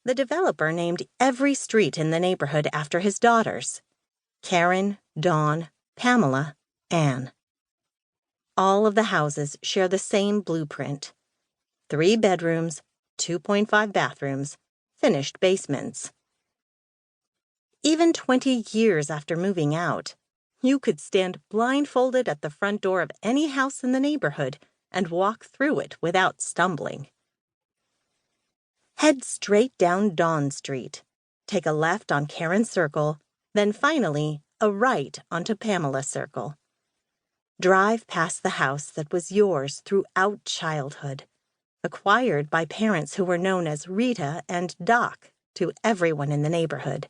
The developer named every street in the neighborhood after his daughters: Karen, Dawn, Pamela, Anne. All of the houses share the same blueprint: 3 bedrooms, 2.5 bathrooms, finished basements. Even 20 years after moving out, you could stand blindfolded at the front door of any house in the neighborhood and walk through it without stumbling. Head straight down Dawn Street, take a left on Karen Circle, then finally a right onto Pamela Circle. Drive past the house that was yours throughout childhood, acquired by parents who were known as Rita and Doc to everyone in the neighborhood.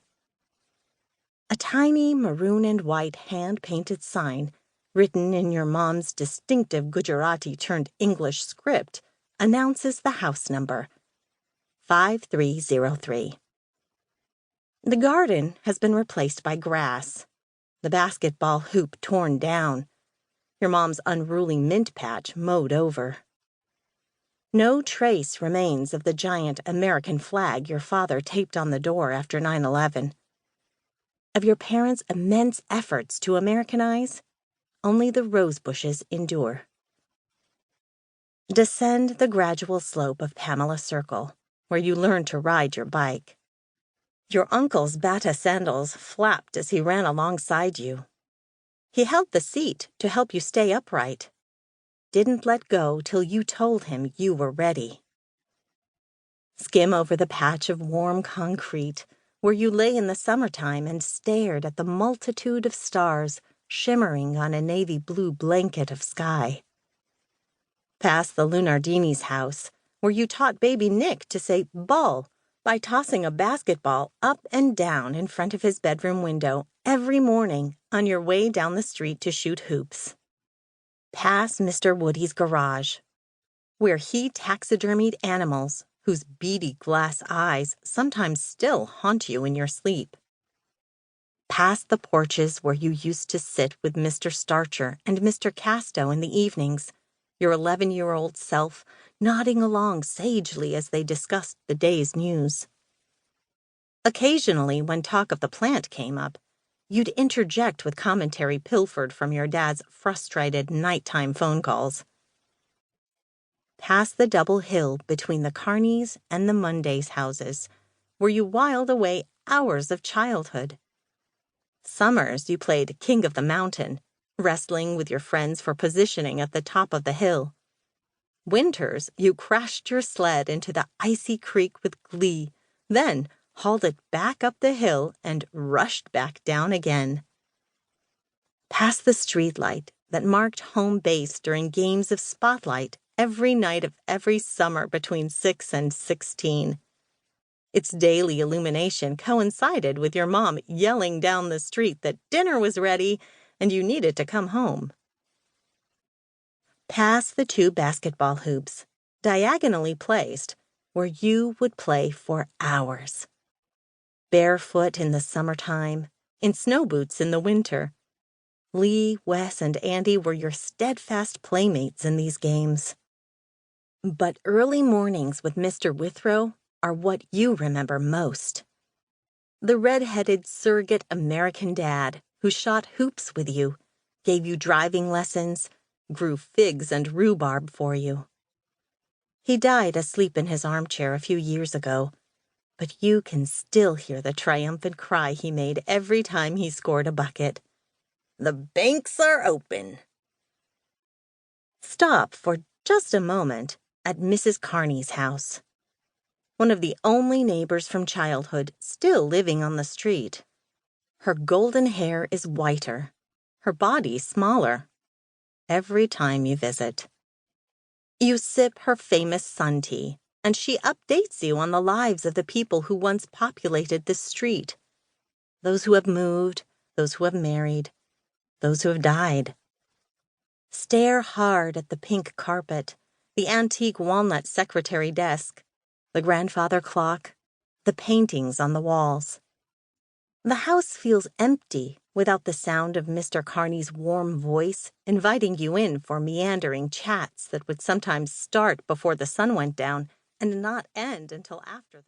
A tiny maroon and white hand-painted sign, written in your mom's distinctive Gujarati-turned-English script, announces the house number: 5303. The garden has been replaced by grass, the basketball hoop torn down, your mom's unruly mint patch mowed over. No trace remains of the giant American flag your father taped on the door after 9/11. Of your parents' immense efforts to Americanize, only the rose bushes endure. Descend the gradual slope of Pamela Circle, where you learn to ride your bike. Your uncle's bata sandals flapped as he ran alongside you. He held the seat to help you stay upright. Didn't let go till you told him you were ready. Skim over the patch of warm concrete where you lay in the summertime and stared at the multitude of stars shimmering on a navy blue blanket of sky. Past the Lunardini's house, where you taught baby Nick to say ball by tossing a basketball up and down in front of his bedroom window every morning on your way down the street to shoot hoops. Past Mr. Woody's garage, where he taxidermied animals whose beady glass eyes sometimes still haunt you in your sleep. Past the porches where you used to sit with Mr. Starcher and Mr. Casto in the evenings, your 11-year-old self nodding along sagely as they discussed the day's news. Occasionally, when talk of the plant came up, you'd interject with commentary pilfered from your dad's frustrated nighttime phone calls. Past the double hill between the Carneys and the Mondays houses, where you whiled away hours of childhood. Summers you played King of the Mountain, wrestling with your friends for positioning at the top of the hill. Winters you crashed your sled into the icy creek with glee, then hauled it back up the hill and rushed back down again. Past the streetlight that marked home base during games of Spotlight every night of every summer between 6 and 16. Its daily illumination coincided with your mom yelling down the street that dinner was ready and you needed to come home. Past the 2 basketball hoops, diagonally placed, where you would play for hours. Barefoot in the summertime, in snow boots in the winter. Lee, Wes, and Andy were your steadfast playmates in these games. But early mornings with Mr. Withrow are what you remember most. The red-headed surrogate American dad who shot hoops with you, gave you driving lessons, grew figs and rhubarb for you. He died asleep in his armchair a few years ago, but you can still hear the triumphant cry he made every time he scored a bucket. "The banks are open." Stop for just a moment at Mrs. Carney's house, one of the only neighbors from childhood still living on the street. Her golden hair is whiter, her body smaller, every time you visit. You sip her famous sun tea, and she updates you on the lives of the people who once populated this street. Those who have moved, those who have married, those who have died. Stare hard at the pink carpet, the antique walnut secretary desk, the grandfather clock, the paintings on the walls. The house feels empty without the sound of Mr. Carney's warm voice inviting you in for meandering chats that would sometimes start before the sun went down and not end until after the